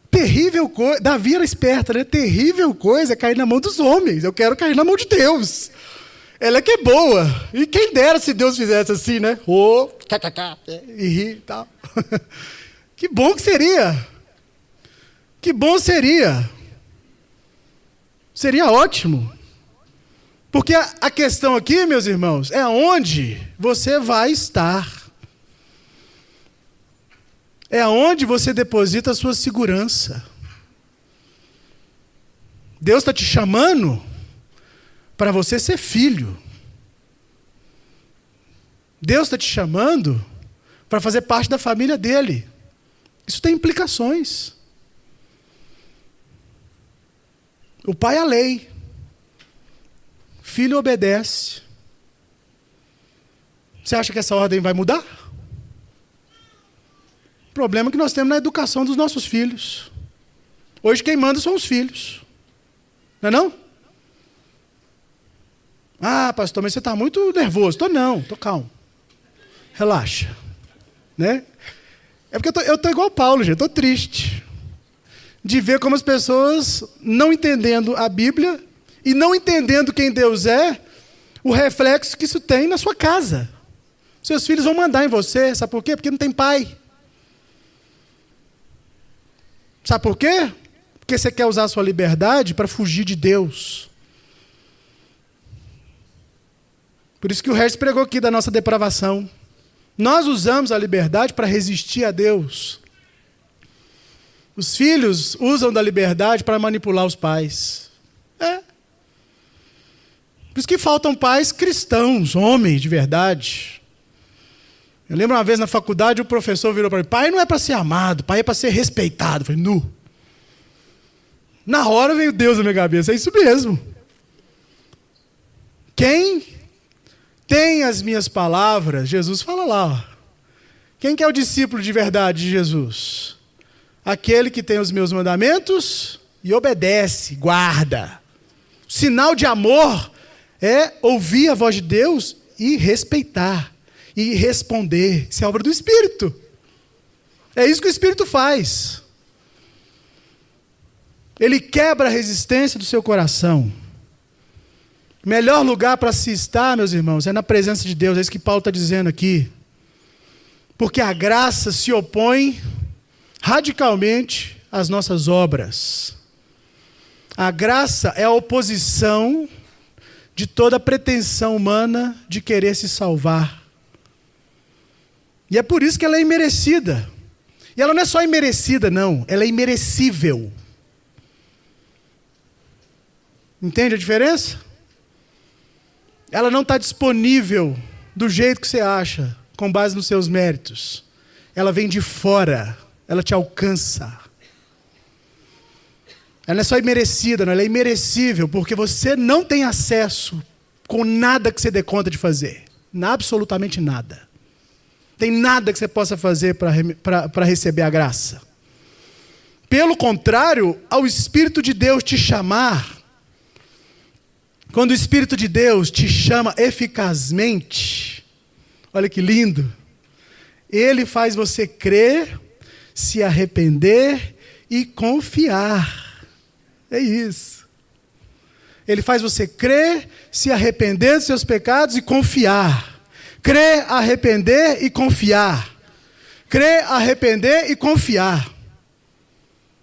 Terrível coisa. Davi era esperta, né? Terrível coisa é cair na mão dos homens. Eu quero cair na mão de Deus. Ela é que é boa. E quem dera se Deus fizesse assim, né? E ri e tal. Que bom que seria. Que bom seria. Seria ótimo. Porque a questão aqui, meus irmãos, é onde você vai estar. É onde você deposita a sua segurança. Deus está te chamando para você ser filho. Deus está te chamando para fazer parte da família dele. Isso tem implicações. O pai é a lei. Filho obedece. Você acha que essa ordem vai mudar? O problema é que nós temos na educação dos nossos filhos. Hoje quem manda são os filhos. Não é não? Ah, pastor, mas você está muito nervoso. Estou não, estou calmo. Relaxa. Né? É porque eu tô igual Paulo, gente. Eu tô triste de ver como as pessoas, não entendendo a Bíblia e não entendendo quem Deus é, o reflexo que isso tem na sua casa. Seus filhos vão mandar em você, sabe por quê? Porque não tem pai. Sabe por quê? Porque você quer usar a sua liberdade para fugir de Deus. Por isso que o Regis pregou aqui da nossa depravação. Nós usamos a liberdade para resistir a Deus. Os filhos usam da liberdade para manipular os pais. Por isso que faltam pais cristãos, homens de verdade. Eu lembro uma vez na faculdade, o professor virou para mim: pai não é para ser amado, pai é para ser respeitado. Eu falei: nu. Na hora veio Deus na minha cabeça, é isso mesmo. Quem tem as minhas palavras, Jesus fala lá, ó. Quem que é o discípulo de verdade de Jesus? Aquele que tem os meus mandamentos e obedece, guarda. O sinal de amor é ouvir a voz de Deus e respeitar. E responder. Isso é obra do Espírito. É isso que o Espírito faz. Ele quebra a resistência do seu coração. O melhor lugar para se estar, meus irmãos, é na presença de Deus. É isso que Paulo está dizendo aqui. Porque a graça se opõe radicalmente às nossas obras. A graça é a oposição de toda pretensão humana de querer se salvar. E é por isso que ela é imerecida. E ela não é só imerecida, não. Ela é imerecível. Entende a diferença? Ela não está disponível do jeito que você acha, com base nos seus méritos. Ela vem de fora. Ela te alcança. Ela não é só imerecida, não. Ela é imerecível, porque você não tem acesso com nada que você dê conta de fazer. Absolutamente nada. Tem nada que você possa fazer para receber a graça. Pelo contrário, ao Espírito de Deus te chamar, quando o Espírito de Deus te chama eficazmente, olha que lindo, ele faz você crer, se arrepender e confiar. É isso. Ele faz você crer, se arrepender dos seus pecados e confiar. Crer, arrepender e confiar. Crer, arrepender e confiar.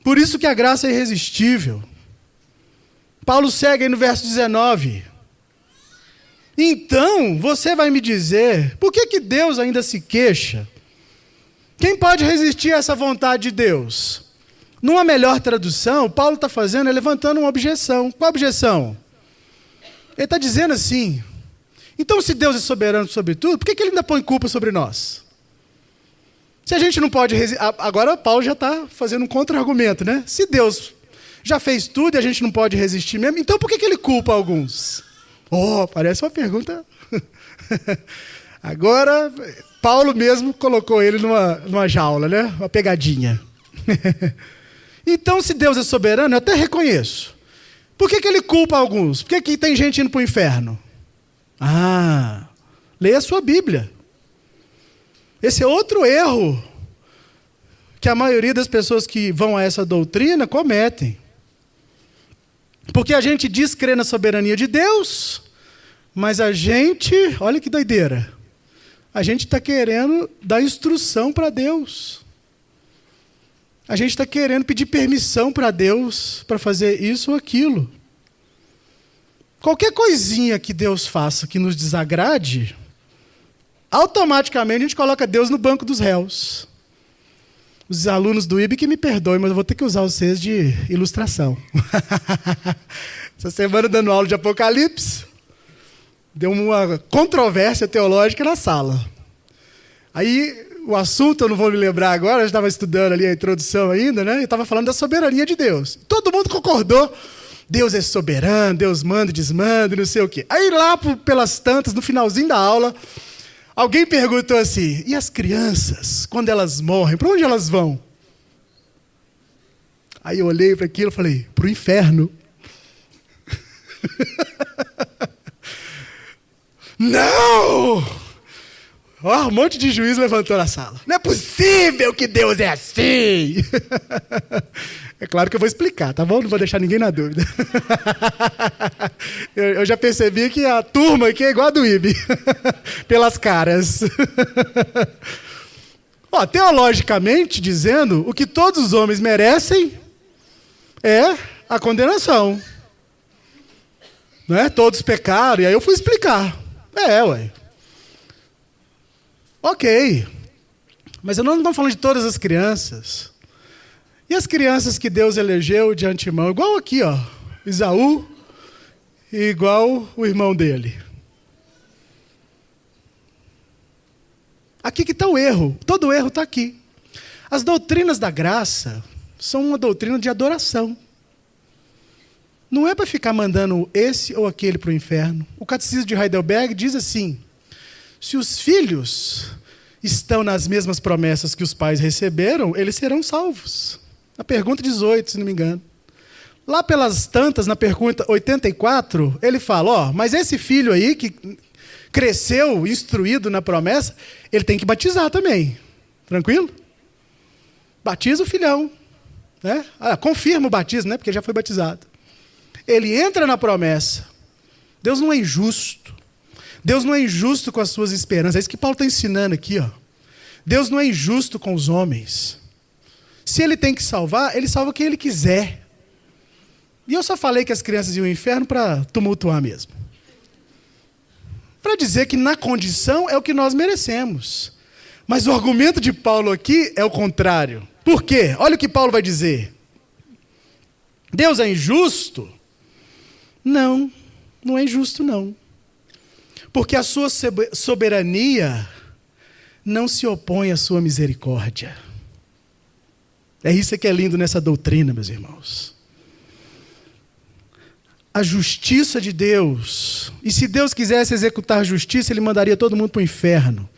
Por isso que a graça é irresistível. Paulo segue aí no verso 19. Então, você vai me dizer, por que Deus ainda se queixa? Quem pode resistir a essa vontade de Deus? Numa melhor tradução, Paulo está fazendo, é levantando uma objeção. Qual a objeção? Ele está dizendo assim: então, se Deus é soberano sobre tudo, por que ele ainda põe culpa sobre nós? Se a gente não pode resistir... Agora, Paulo já está fazendo um contra-argumento, né? Se Deus já fez tudo e a gente não pode resistir mesmo, então por que ele culpa alguns? Parece uma pergunta... Agora, Paulo mesmo colocou ele numa jaula, né? Uma pegadinha. Então, se Deus é soberano, eu até reconheço. Por que ele culpa alguns? Por que tem gente indo para o inferno? Leia a sua Bíblia. Esse é outro erro que a maioria das pessoas que vão a essa doutrina cometem. Porque a gente diz crer na soberania de Deus, mas a gente, olha que doideira, a gente está querendo dar instrução para Deus. A gente está querendo pedir permissão para Deus para fazer isso ou aquilo. Qualquer coisinha que Deus faça que nos desagrade, automaticamente a gente coloca Deus no banco dos réus. Os alunos do IB que me perdoem, mas eu vou ter que usar vocês de ilustração. Essa semana, dando aula de Apocalipse, deu uma controvérsia teológica na sala. Aí, o assunto eu não vou me lembrar agora, eu estava estudando ali a introdução ainda, né? Eu estava falando da soberania de Deus. Todo mundo concordou. Deus é soberano, Deus manda e desmanda, não sei o quê. Aí lá pelas tantas, no finalzinho da aula, alguém perguntou assim: e as crianças, quando elas morrem, para onde elas vão? Aí eu olhei para aquilo e falei: para o inferno. Não! Ó, um monte de juiz levantou na sala. Não é possível que Deus é assim. É claro que eu vou explicar, tá bom? Não vou deixar ninguém na dúvida. Eu já percebi que a turma aqui é igual a do IB. Pelas caras. Ó, teologicamente dizendo, o que todos os homens merecem é a condenação. Não é? Todos pecaram, e aí eu fui explicar. Ué. Ok. Mas eu não estou falando de todas as crianças. E as crianças que Deus elegeu de antemão? Igual aqui, ó. Esaú, e igual o irmão dele. Aqui que está o erro. Todo o erro está aqui. As doutrinas da graça são uma doutrina de adoração. Não é para ficar mandando esse ou aquele para o inferno. O Catecismo de Heidelberg diz assim: se os filhos estão nas mesmas promessas que os pais receberam, eles serão salvos. Na pergunta 18, se não me engano. Lá pelas tantas, na pergunta 84, ele fala, mas esse filho aí que cresceu, instruído na promessa, ele tem que batizar também. Tranquilo? Batiza o filhão. Né? Confirma o batismo, né? Porque já foi batizado. Ele entra na promessa. Deus não é injusto. Deus não é injusto com as suas esperanças. É isso que Paulo está ensinando aqui. Deus não é injusto com os homens. Se ele tem que salvar, ele salva quem ele quiser. E eu só falei que as crianças iam ao inferno para tumultuar mesmo. Para dizer que na condição é o que nós merecemos. Mas o argumento de Paulo aqui é o contrário. Por quê? Olha o que Paulo vai dizer. Deus é injusto? Não, não é injusto não. Porque a sua soberania não se opõe à sua misericórdia. É isso que é lindo nessa doutrina, meus irmãos. A justiça de Deus, e se Deus quisesse executar justiça, ele mandaria todo mundo para o inferno.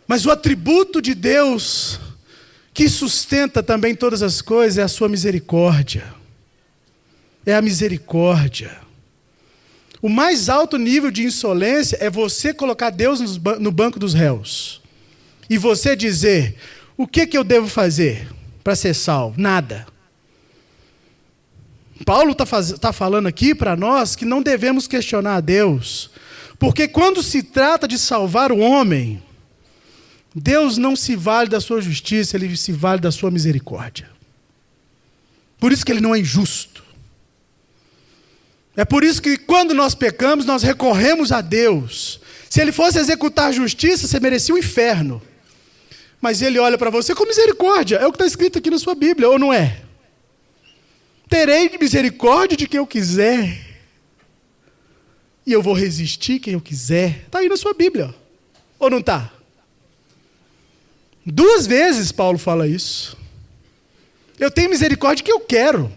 Mas o atributo de Deus, que sustenta também todas as coisas, é a sua misericórdia. É a misericórdia. O mais alto nível de insolência é você colocar Deus no banco dos réus. E você dizer, o que eu devo fazer para ser salvo? Nada. Paulo está falando aqui para nós que não devemos questionar a Deus. Porque quando se trata de salvar o homem, Deus não se vale da sua justiça, ele se vale da sua misericórdia. Por isso que ele não é injusto. É por isso que quando nós pecamos, nós recorremos a Deus. Se ele fosse executar justiça, você merecia o inferno. Mas ele olha para você com misericórdia. É o que está escrito aqui na sua Bíblia, ou não é? Terei misericórdia de quem eu quiser. E eu vou resistir quem eu quiser. Está aí na sua Bíblia. Ou não está? 2 vezes Paulo fala isso. Eu tenho misericórdia de quem eu quero.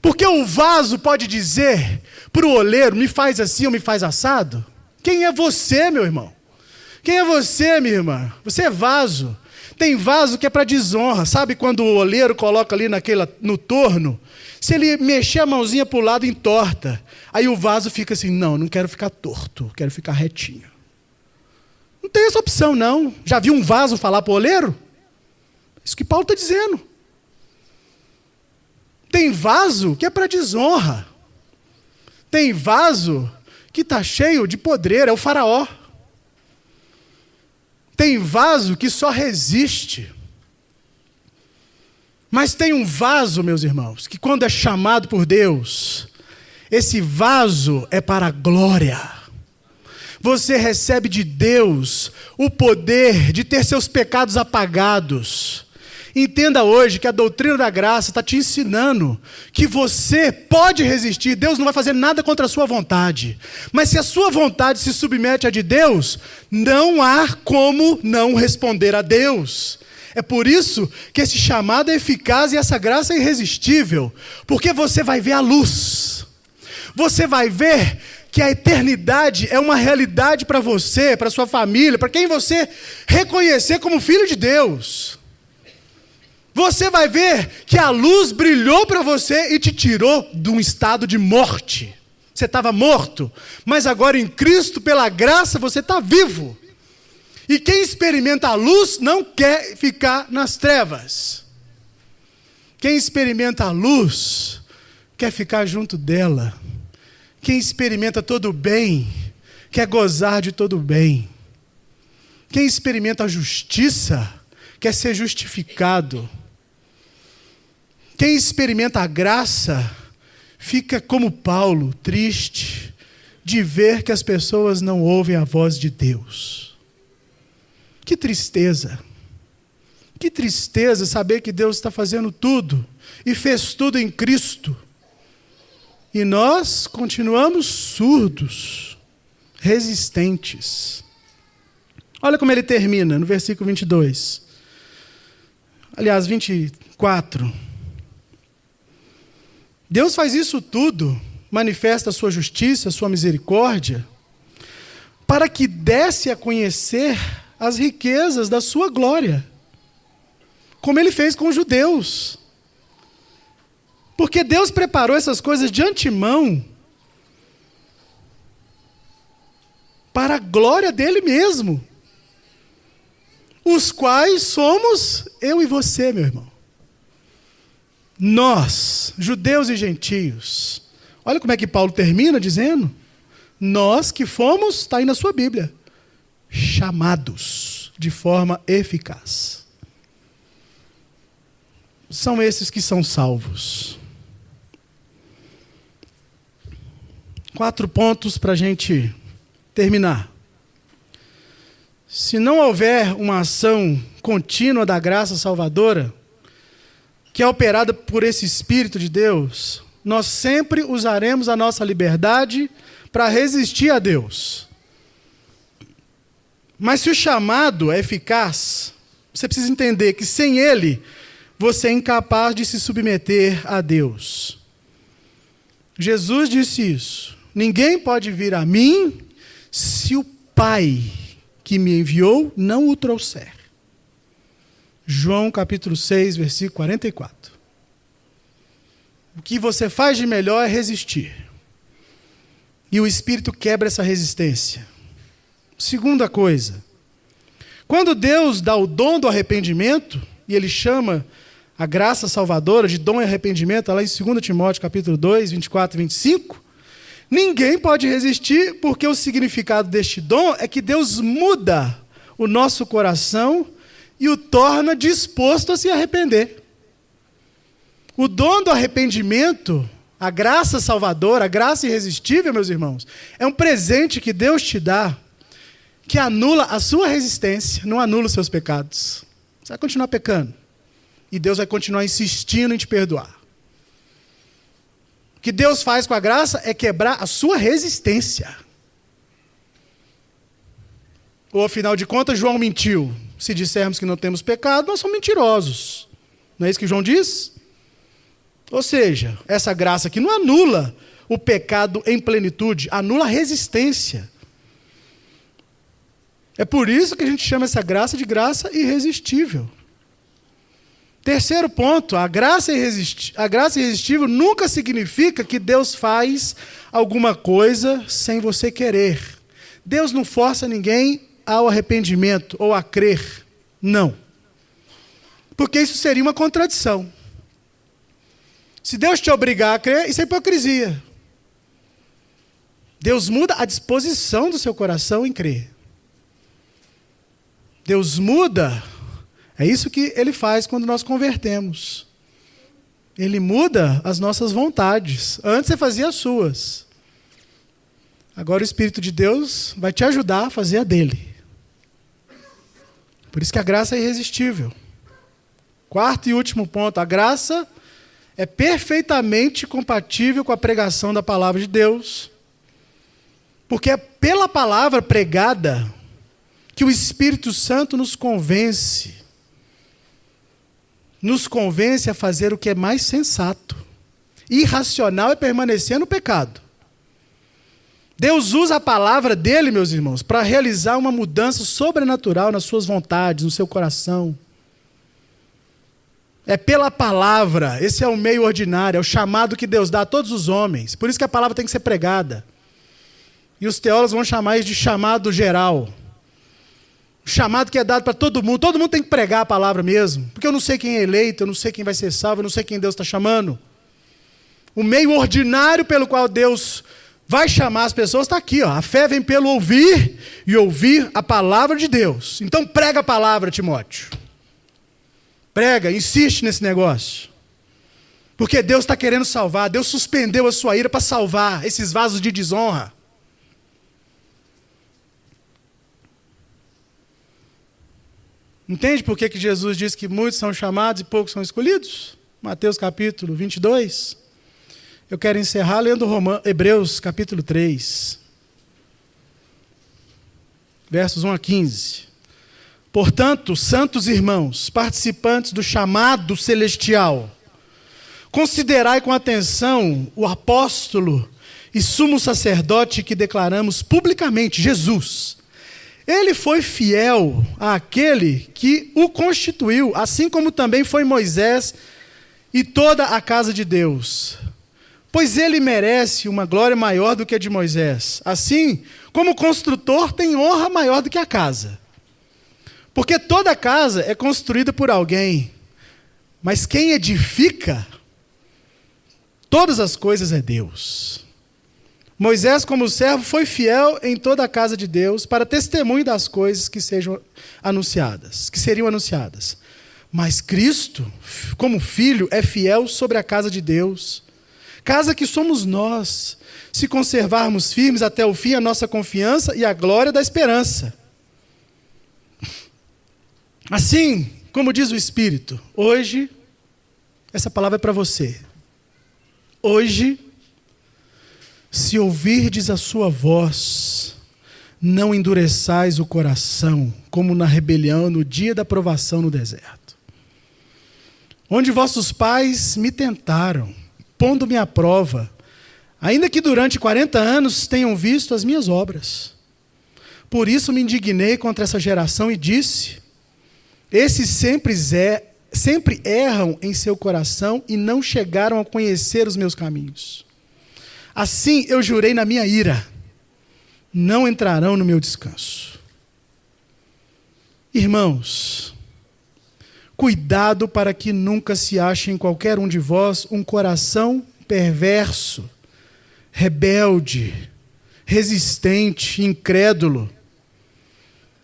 Porque o vaso pode dizer para o oleiro, me faz assim ou me faz assado? Quem é você, meu irmão? Quem é você, minha irmã? Você é vaso. Tem vaso que é para desonra. Sabe quando o oleiro coloca ali no torno? Se ele mexer a mãozinha para o lado, entorta. Aí o vaso fica assim, não quero ficar torto, quero ficar retinho. Não tem essa opção, não. Já viu um vaso falar para o oleiro? Isso que Paulo está dizendo. Tem vaso que é para desonra. Tem vaso que está cheio de podreira, é o faraó. Tem vaso que só resiste. Mas tem um vaso, meus irmãos, que quando é chamado por Deus, esse vaso é para a glória. Você recebe de Deus o poder de ter seus pecados apagados. Entenda hoje que a doutrina da graça está te ensinando que você pode resistir. Deus não vai fazer nada contra a sua vontade. Mas se a sua vontade se submete à de Deus, não há como não responder a Deus. É por isso que esse chamado é eficaz e essa graça é irresistível. Porque você vai ver a luz. Você vai ver que a eternidade é uma realidade para você, para sua família, para quem você reconhecer como filho de Deus. Você vai ver que a luz brilhou para você e te tirou de um estado de morte. Você estava morto, mas agora em Cristo, pela graça, você está vivo. E quem experimenta a luz não quer ficar nas trevas. Quem experimenta a luz quer ficar junto dela. Quem experimenta todo o bem quer gozar de todo o bem. Quem experimenta a justiça quer ser justificado. Quem experimenta a graça fica como Paulo, triste de ver que as pessoas não ouvem a voz de Deus. Que tristeza! Que tristeza saber que Deus está fazendo tudo e fez tudo em Cristo. E nós continuamos surdos, resistentes. Olha como ele termina no versículo 22. Aliás, 24. Deus faz isso tudo, manifesta a sua justiça, a sua misericórdia, para que desse a conhecer as riquezas da sua glória, como ele fez com os judeus. Porque Deus preparou essas coisas de antemão para a glória dele mesmo, os quais somos eu e você, meu irmão. Nós, judeus e gentios. Olha como é que Paulo termina dizendo: nós que fomos, está aí na sua Bíblia, chamados de forma eficaz. São esses que são salvos. 4 pontos para a gente terminar. Se não houver uma ação contínua da graça salvadora, que é operada por esse Espírito de Deus, nós sempre usaremos a nossa liberdade para resistir a Deus. Mas se o chamado é eficaz, você precisa entender que sem ele, você é incapaz de se submeter a Deus. Jesus disse isso: ninguém pode vir a mim se o Pai que me enviou não o trouxer. João capítulo 6, versículo 44. O que você faz de melhor é resistir. E o Espírito quebra essa resistência. Segunda coisa, quando Deus dá o dom do arrependimento, e ele chama a graça salvadora de dom e arrependimento, lá em 2 Timóteo capítulo 2, 24 e 25, ninguém pode resistir, porque o significado deste dom é que Deus muda o nosso coração e o torna disposto a se arrepender. O dom do arrependimento, a graça salvadora, a graça irresistível, meus irmãos, é um presente que Deus te dá, que anula a sua resistência, não anula os seus pecados. Você vai continuar pecando. E Deus vai continuar insistindo em te perdoar. O que Deus faz com a graça é quebrar a sua resistência. Ou, afinal de contas, João mentiu. Se dissermos que não temos pecado, nós somos mentirosos. Não é isso que João diz? Ou seja, essa graça aqui não anula o pecado em plenitude, anula a resistência. É por isso que a gente chama essa graça de graça irresistível. Terceiro ponto, a graça irresistível nunca significa que Deus faz alguma coisa sem você querer. Deus não força ninguém ao arrependimento ou a crer. Não. Porque isso seria uma contradição. Se Deus te obrigar a crer, isso é hipocrisia. Deus muda a disposição do seu coração em crer. Deus muda, é isso que ele faz quando nós convertemos. Ele muda as nossas vontades. Antes você fazia as suas. Agora o Espírito de Deus vai te ajudar a fazer a dele. Por isso que a graça é irresistível. Quarto e último ponto, a graça é perfeitamente compatível com a pregação da palavra de Deus. Porque é pela palavra pregada que o Espírito Santo nos convence. Nos convence a fazer o que é mais sensato. Irracional é permanecer no pecado. Deus usa a palavra dele, meus irmãos, para realizar uma mudança sobrenatural nas suas vontades, no seu coração. É pela palavra, esse é o meio ordinário, é o chamado que Deus dá a todos os homens. Por isso que a palavra tem que ser pregada. E os teólogos vão chamar isso de chamado geral. O chamado que é dado para todo mundo tem que pregar a palavra mesmo, porque eu não sei quem é eleito, eu não sei quem vai ser salvo, eu não sei quem Deus está chamando. O meio ordinário pelo qual Deus vai chamar as pessoas está aqui, ó. A fé vem pelo ouvir e ouvir a palavra de Deus. Então prega a palavra, Timóteo. Prega, insiste nesse negócio. Porque Deus está querendo salvar, Deus suspendeu a sua ira para salvar esses vasos de desonra. Entende por que Jesus diz que muitos são chamados e poucos são escolhidos? Mateus capítulo 22. Eu quero encerrar lendo Hebreus capítulo 3. Versos 1 a 15. Portanto, santos irmãos, participantes do chamado celestial, considerai com atenção o apóstolo e sumo sacerdote que declaramos publicamente, Jesus. Ele foi fiel àquele que o constituiu, assim como também foi Moisés e toda a casa de Deus. Pois ele merece uma glória maior do que a de Moisés. Assim como o construtor tem honra maior do que a casa. Porque toda casa é construída por alguém, mas quem edifica todas as coisas é Deus. Moisés, como servo, foi fiel em toda a casa de Deus para testemunho das coisas que seriam anunciadas. Mas Cristo, como filho, é fiel sobre a casa de Deus, casa que somos nós, se conservarmos firmes até o fim a nossa confiança e a glória da esperança. Assim, como diz o Espírito, hoje, essa palavra é para você. Hoje, se ouvirdes a sua voz, não endureçais o coração, como na rebelião no dia da provação no deserto. Onde vossos pais me tentaram, pondo-me à prova, ainda que durante 40 anos tenham visto as minhas obras. Por isso me indignei contra essa geração e disse, esses sempre erram em seu coração e não chegaram a conhecer os meus caminhos. Assim eu jurei na minha ira, não entrarão no meu descanso. Irmãos, cuidado para que nunca se ache em qualquer um de vós um coração perverso, rebelde, resistente, incrédulo,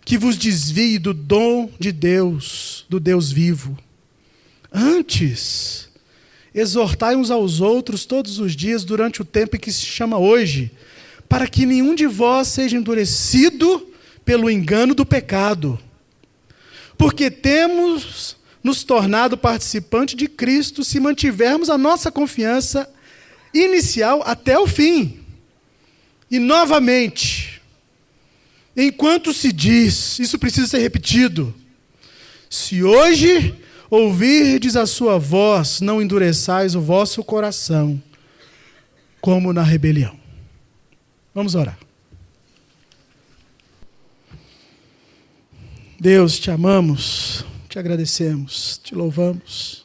que vos desvie do dom de Deus, do Deus vivo. Antes, exortai uns aos outros todos os dias durante o tempo em que se chama hoje, para que nenhum de vós seja endurecido pelo engano do pecado. Porque temos nos tornado participante de Cristo se mantivermos a nossa confiança inicial até o fim. E novamente, enquanto se diz, isso precisa ser repetido, se hoje ouvirdes a sua voz, não endureçais o vosso coração, como na rebelião. Vamos orar. Deus, te amamos, te agradecemos, te louvamos,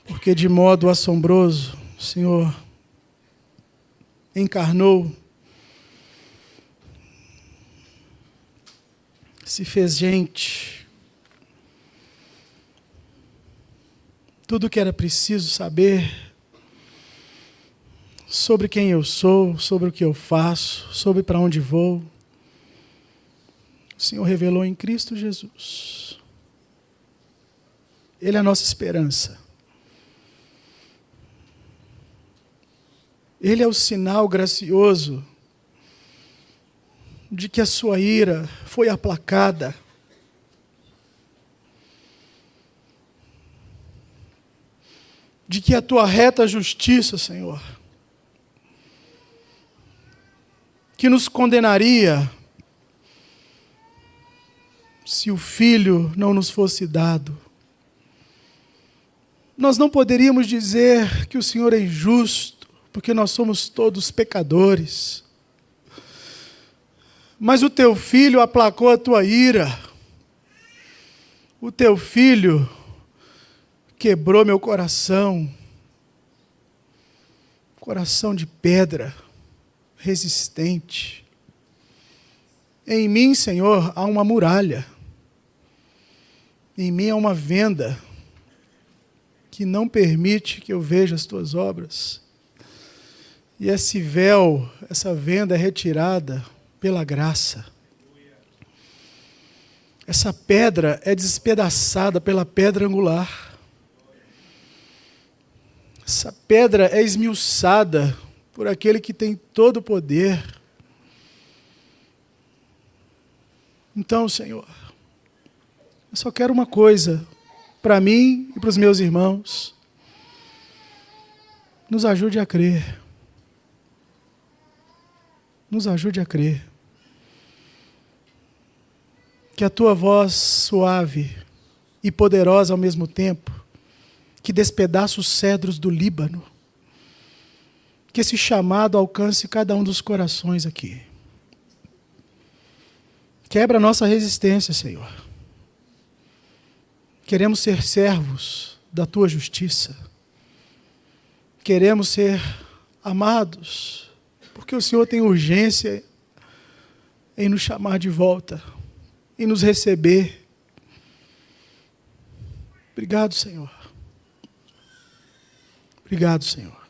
porque de modo assombroso, o Senhor encarnou, se fez gente. Tudo o que era preciso saber sobre quem eu sou, sobre o que eu faço, sobre para onde vou, o Senhor revelou em Cristo Jesus. Ele é a nossa esperança. Ele é o sinal gracioso de que a sua ira foi aplacada. De que a tua reta justiça, Senhor, que nos condenaria se o Filho não nos fosse dado. Nós não poderíamos dizer que o Senhor é injusto, porque nós somos todos pecadores. Mas o teu Filho aplacou a tua ira. O teu Filho quebrou meu coração. Coração de pedra, resistente. Em mim, Senhor, há uma muralha. Em mim há uma venda que não permite que eu veja as tuas obras. E esse véu, essa venda é retirada pela graça. Essa pedra é despedaçada pela pedra angular. Essa pedra é esmiuçada por aquele que tem todo o poder. Então, Senhor, eu só quero uma coisa para mim e para os meus irmãos. Nos ajude a crer. Nos ajude a crer. Que a tua voz suave e poderosa ao mesmo tempo, que despedaça os cedros do Líbano, que esse chamado alcance cada um dos corações aqui. Quebra a nossa resistência, Senhor. Queremos ser servos da tua justiça. Queremos ser amados, porque o Senhor tem urgência em nos chamar de volta, em nos receber. Obrigado, Senhor. Obrigado, Senhor.